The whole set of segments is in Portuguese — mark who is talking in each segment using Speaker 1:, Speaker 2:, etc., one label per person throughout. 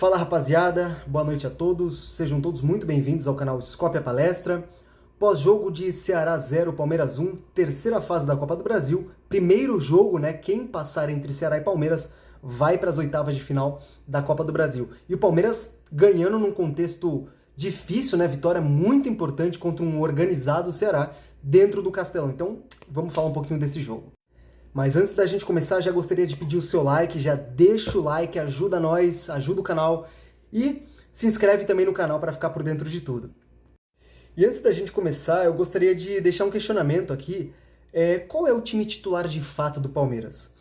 Speaker 1: Fala rapaziada, boa noite a todos, sejam todos muito bem-vindos ao canal Scopia Palestra. Pós-jogo de Ceará 0, Palmeiras 1, terceira fase da Copa do Brasil, primeiro jogo, né? Quem passar entre Ceará e Palmeiras vai para as oitavas de final da Copa do Brasil. E o Palmeiras ganhando num contexto difícil, né? Vitória muito importante contra um organizado Ceará dentro do Castelão. Então, vamos falar um pouquinho desse jogo. Mas antes da gente começar, já gostaria de pedir o seu like, já deixa o like, ajuda nós, ajuda o canal e se inscreve também no canal para ficar por dentro de tudo. E antes da gente começar, eu gostaria de deixar um questionamento aqui, qual é o time titular de fato do Palmeiras?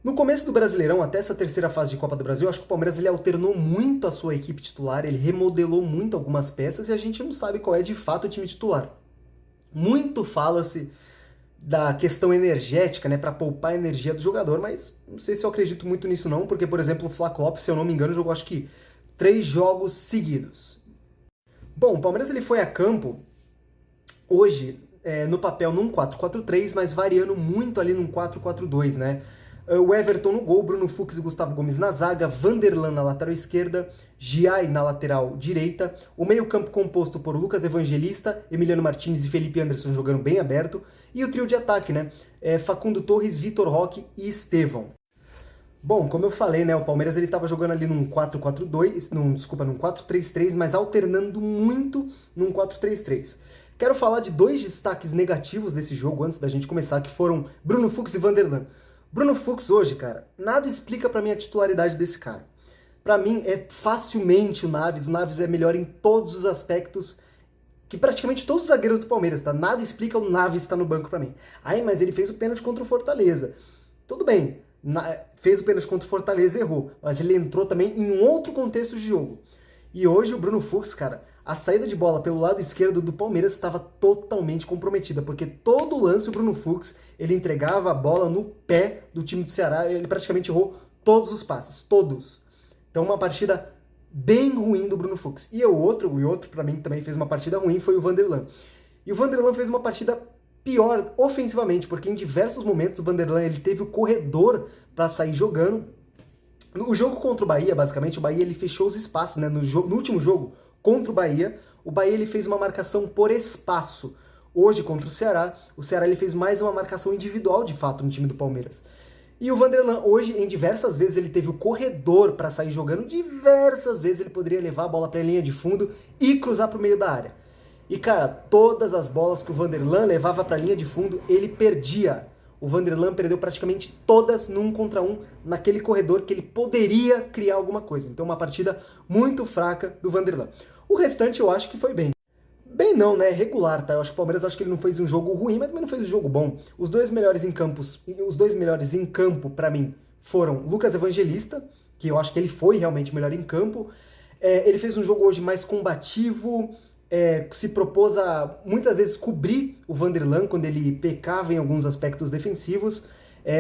Speaker 1: No começo do Brasileirão, até essa terceira fase de Copa do Brasil, acho que o Palmeiras ele alternou muito a sua equipe titular, ele remodelou muito algumas peças e a gente não sabe qual é de fato o time titular. Muito fala-se da questão energética, né, para poupar a energia do jogador, mas não sei se eu acredito muito nisso não, porque, por exemplo, o Flaco Lopes, se eu não me engano, jogou acho que 3 jogos seguidos. Bom, o Palmeiras ele foi a campo hoje, no papel, num 4-4-3, mas variando muito ali num 4-4-2, né? O Everton no gol, Bruno Fux e Gustavo Gomes na zaga, Vanderlan na lateral esquerda, Giai na lateral direita, o meio-campo composto por Lucas Evangelista, Emiliano Martins e Felipe Anderson jogando bem aberto, e o trio de ataque, né? Facundo Torres, Vitor Roque e Estevão. Bom, como eu falei, né, o Palmeiras ele estava jogando ali num 4-4-2, num 4-3-3, mas alternando muito num 4-3-3. Quero falar de 2 destaques negativos desse jogo antes da gente começar, que foram Bruno Fux e Vanderlan. Bruno Fux hoje, cara, nada explica pra mim a titularidade desse cara. Pra mim é facilmente o Naves é melhor em todos os aspectos que praticamente todos os zagueiros do Palmeiras, tá? Nada explica o Naves estar no banco pra mim. Ai, mas ele fez o pênalti contra o Fortaleza. Tudo bem, fez o pênalti contra o Fortaleza e errou, mas ele entrou também em um outro contexto de jogo. E hoje o Bruno Fux, cara, a saída de bola pelo lado esquerdo do Palmeiras estava totalmente comprometida, porque todo lance o Bruno Fux, ele entregava a bola no pé do time do Ceará, ele praticamente errou todos os passes, todos. Então uma partida bem ruim do Bruno Fux. E o outro para mim que também fez uma partida ruim foi o Vanderlan. E o Vanderlan fez uma partida pior ofensivamente, porque em diversos momentos o Vanderlan ele teve o corredor para sair jogando. No jogo contra o Bahia, basicamente, o Bahia ele fechou os espaços, né? No último jogo contra o Bahia ele fez uma marcação por espaço. Hoje, contra o Ceará ele fez mais uma marcação individual, de fato, no time do Palmeiras. E o Vanderlan, hoje, em diversas vezes, ele teve o corredor para sair jogando, diversas vezes ele poderia levar a bola para a linha de fundo e cruzar para o meio da área. E, cara, todas as bolas que o Vanderlan levava para a linha de fundo, ele perdia. O Vanderlan perdeu praticamente todas no 1 contra 1 naquele corredor que ele poderia criar alguma coisa. Então uma partida muito fraca do Vanderlan. O restante eu acho que foi bem. Bem não, né? Regular, tá? Eu acho que o Palmeiras acho que ele não fez um jogo ruim, mas também não fez um jogo bom. Os dois melhores em campo para mim foram Lucas Evangelista, que eu acho que ele foi realmente melhor em campo. Ele fez um jogo hoje mais combativo, se propôs a muitas vezes cobrir o Vanderlan quando ele pecava em alguns aspectos defensivos.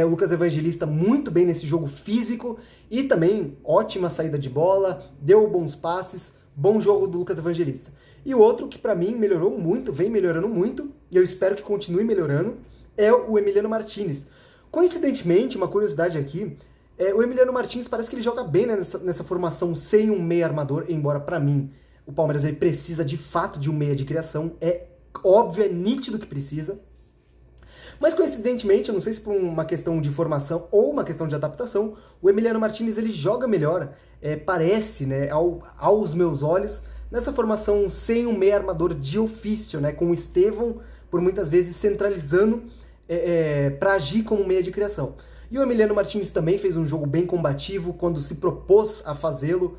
Speaker 1: O Lucas Evangelista muito bem nesse jogo físico e também ótima saída de bola, deu bons passes, bom jogo do Lucas Evangelista. E o outro que pra mim melhorou muito, vem melhorando muito, e eu espero que continue melhorando, é o Emiliano Martins. Coincidentemente, uma curiosidade aqui, o Emiliano Martins parece que ele joga bem, né, nessa formação sem um meia armador, embora pra mim o Palmeiras ele precisa de fato de um meia de criação, é óbvio, é nítido que precisa. Mas coincidentemente, eu não sei se por uma questão de formação ou uma questão de adaptação, o Emiliano Martins ele joga melhor, parece, né, aos meus olhos, nessa formação sem um meia armador de ofício, né, com o Estevão por muitas vezes centralizando para agir como meia de criação. E o Emiliano Martins também fez um jogo bem combativo quando se propôs a fazê-lo.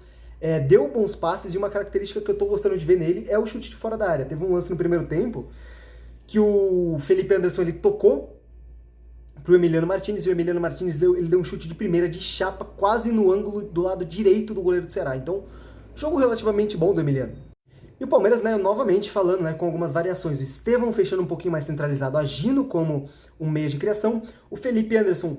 Speaker 1: Deu bons passes e uma característica que eu tô gostando de ver nele é o chute de fora da área. Teve um lance no primeiro tempo que o Felipe Anderson ele tocou pro Emiliano Martins e o Emiliano Martins deu um chute de primeira de chapa quase no ângulo do lado direito do goleiro do Ceará. Então, jogo relativamente bom do Emiliano. E o Palmeiras, né, novamente falando, né, com algumas variações. O Estevão fechando um pouquinho mais centralizado, agindo como um meia de criação. O Felipe Anderson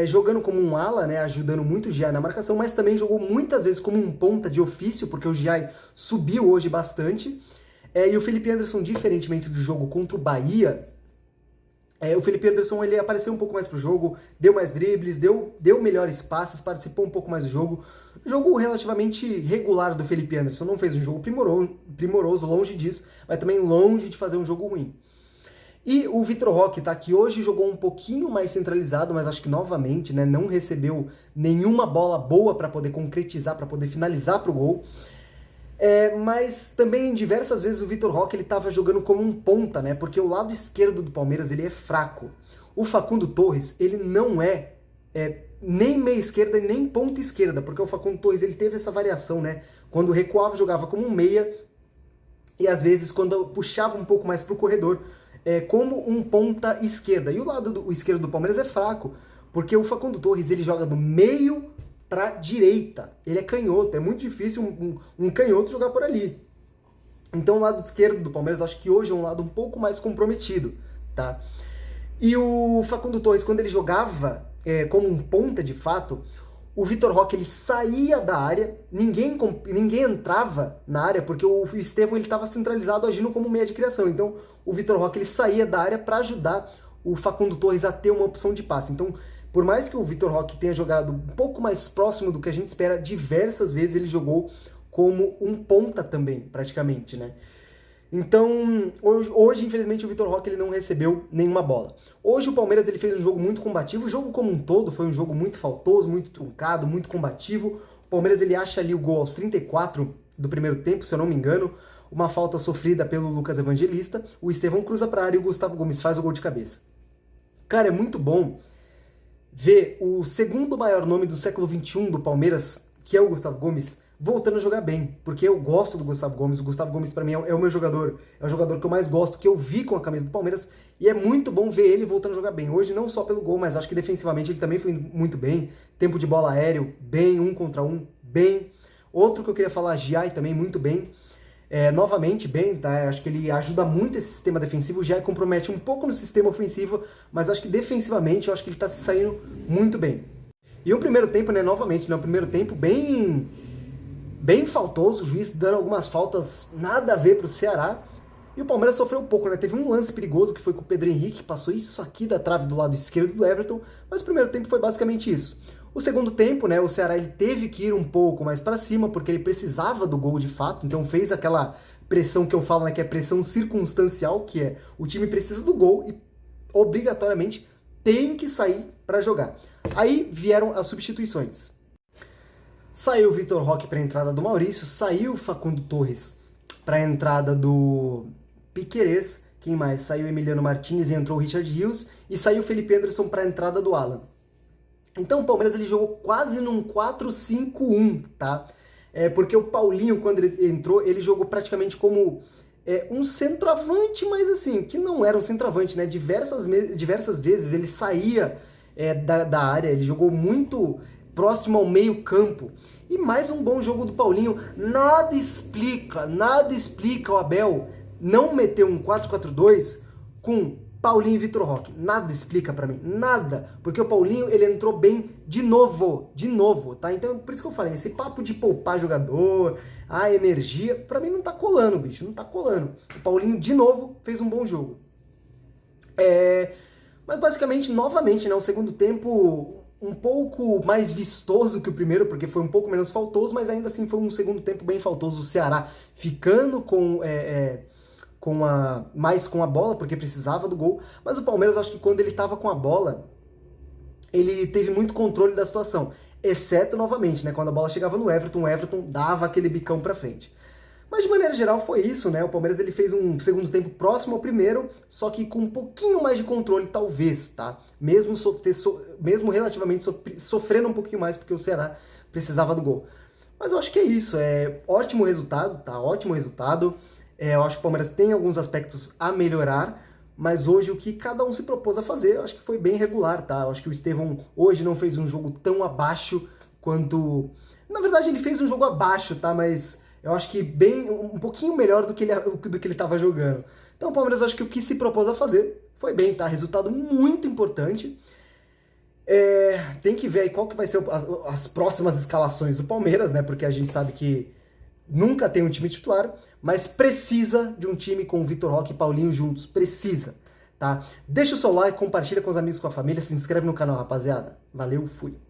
Speaker 1: jogando como um ala, né, ajudando muito o Giai na marcação, mas também jogou muitas vezes como um ponta de ofício, porque o Giai subiu hoje bastante. E o Felipe Anderson, diferentemente do jogo contra o Bahia, O Felipe Anderson, ele apareceu um pouco mais pro jogo, deu mais dribles, deu melhores passes, participou um pouco mais do jogo. Jogo relativamente regular do Felipe Anderson, não fez um jogo primoroso, longe disso, mas também longe de fazer um jogo ruim. E o Vitor Roque, tá, que hoje jogou um pouquinho mais centralizado, mas acho que novamente, né, não recebeu nenhuma bola boa para poder concretizar, para poder finalizar pro gol. Mas também diversas vezes o Vitor Roque ele estava jogando como um ponta, né? Porque o lado esquerdo do Palmeiras ele é fraco. O Facundo Torres ele não é nem meia esquerda e nem ponta esquerda, porque o Facundo Torres ele teve essa variação, né? Quando recuava jogava como um meia e às vezes quando puxava um pouco mais para o corredor como um ponta esquerda. E o lado esquerdo do Palmeiras é fraco, porque o Facundo Torres ele joga do meio para direita. Ele é canhoto, é muito difícil um canhoto jogar por ali. Então o lado esquerdo do Palmeiras, eu acho que hoje é um lado um pouco mais comprometido, tá? E o Facundo Torres, quando ele jogava como um ponta de fato, o Vitor Roque ele saía da área, ninguém entrava na área, porque o Estevão ele estava centralizado agindo como meia de criação. Então o Vitor Roque ele saía da área para ajudar o Facundo Torres a ter uma opção de passe. Então, por mais que o Vitor Roque tenha jogado um pouco mais próximo do que a gente espera, diversas vezes ele jogou como um ponta também, praticamente, né? Então, hoje infelizmente, o Vitor Roque ele não recebeu nenhuma bola. Hoje o Palmeiras ele fez um jogo muito combativo, o jogo como um todo foi um jogo muito faltoso, muito truncado, muito combativo. O Palmeiras ele acha ali o gol aos 34 do primeiro tempo, se eu não me engano, uma falta sofrida pelo Lucas Evangelista, o Estevão cruza para a área e o Gustavo Gomes faz o gol de cabeça. Cara, é muito bom ver o segundo maior nome do século XXI do Palmeiras, que é o Gustavo Gomes, voltando a jogar bem, porque eu gosto do Gustavo Gomes. O Gustavo Gomes para mim é o meu jogador, é o jogador que eu mais gosto, que eu vi com a camisa do Palmeiras, e é muito bom ver ele voltando a jogar bem. Hoje não só pelo gol, mas acho que defensivamente ele também foi muito bem, tempo de bola aéreo, bem, 1 contra 1, bem. Outro que eu queria falar, Giai também muito bem. Novamente bem, tá? Acho que ele ajuda muito esse sistema defensivo, já compromete um pouco no sistema ofensivo, mas acho que defensivamente eu acho que ele está se saindo muito bem. E o primeiro tempo, né, novamente, né, o primeiro tempo bem faltoso, o juiz dando algumas faltas nada a ver para o Ceará, e o Palmeiras sofreu um pouco, né, teve um lance perigoso que foi com o Pedro Henrique, passou isso aqui da trave do lado esquerdo do Everton, mas o primeiro tempo foi basicamente isso. O segundo tempo, né, o Ceará ele teve que ir um pouco mais para cima, porque ele precisava do gol de fato, então fez aquela pressão que eu falo, né, que é pressão circunstancial, que é o time precisa do gol e obrigatoriamente tem que sair para jogar. Aí vieram as substituições. Saiu o Vitor Roque para a entrada do Maurício, saiu o Facundo Torres para a entrada do Piquerez, quem mais? Saiu o Emiliano Martins e entrou o Richard Rios, e saiu o Felipe Anderson para a entrada do Alan. Então o Palmeiras ele jogou quase num 4-5-1, tá? Porque o Paulinho, quando ele entrou, ele jogou praticamente como um centroavante, mas assim, que não era um centroavante, né? Diversas vezes ele saía da área, ele jogou muito próximo ao meio campo. E mais um bom jogo do Paulinho. Nada explica o Abel não meter um 4-4-2 com Paulinho e Vitor Roque. Nada explica pra mim, nada. Porque o Paulinho, ele entrou bem de novo, tá? Então, por isso que eu falei, esse papo de poupar jogador, a energia, pra mim não tá colando, bicho, não tá colando. O Paulinho, de novo, fez um bom jogo. Mas basicamente, novamente, né, o segundo tempo um pouco mais vistoso que o primeiro, porque foi um pouco menos faltoso, mas ainda assim foi um segundo tempo bem faltoso. O Ceará ficando mais com a bola, porque precisava do gol, mas o Palmeiras, acho que quando ele estava com a bola, ele teve muito controle da situação, exceto, novamente, né, quando a bola chegava no Everton, o Everton dava aquele bicão pra frente. Mas de maneira geral foi isso, né? O Palmeiras ele fez um segundo tempo próximo ao primeiro, só que com um pouquinho mais de controle, talvez, tá? Mesmo relativamente sofrendo um pouquinho mais, porque o Ceará precisava do gol. Mas eu acho que é isso, ótimo resultado, tá? Ótimo resultado. Eu acho que o Palmeiras tem alguns aspectos a melhorar, mas hoje o que cada um se propôs a fazer, eu acho que foi bem regular, tá? Eu acho que o Estevão hoje não fez um jogo tão abaixo quanto... Na verdade, ele fez um jogo abaixo, tá? Mas eu acho que um pouquinho melhor do que ele estava jogando. Então o Palmeiras, eu acho que o que se propôs a fazer foi bem, tá? Resultado muito importante. Tem que ver aí qual que vai ser as próximas escalações do Palmeiras, né? Porque a gente sabe que nunca tem um time titular, mas precisa de um time com o Vitor Roque e Paulinho juntos. Precisa. tá? Deixa o seu like, compartilha com os amigos, com a família, se inscreve no canal, rapaziada. Valeu, fui!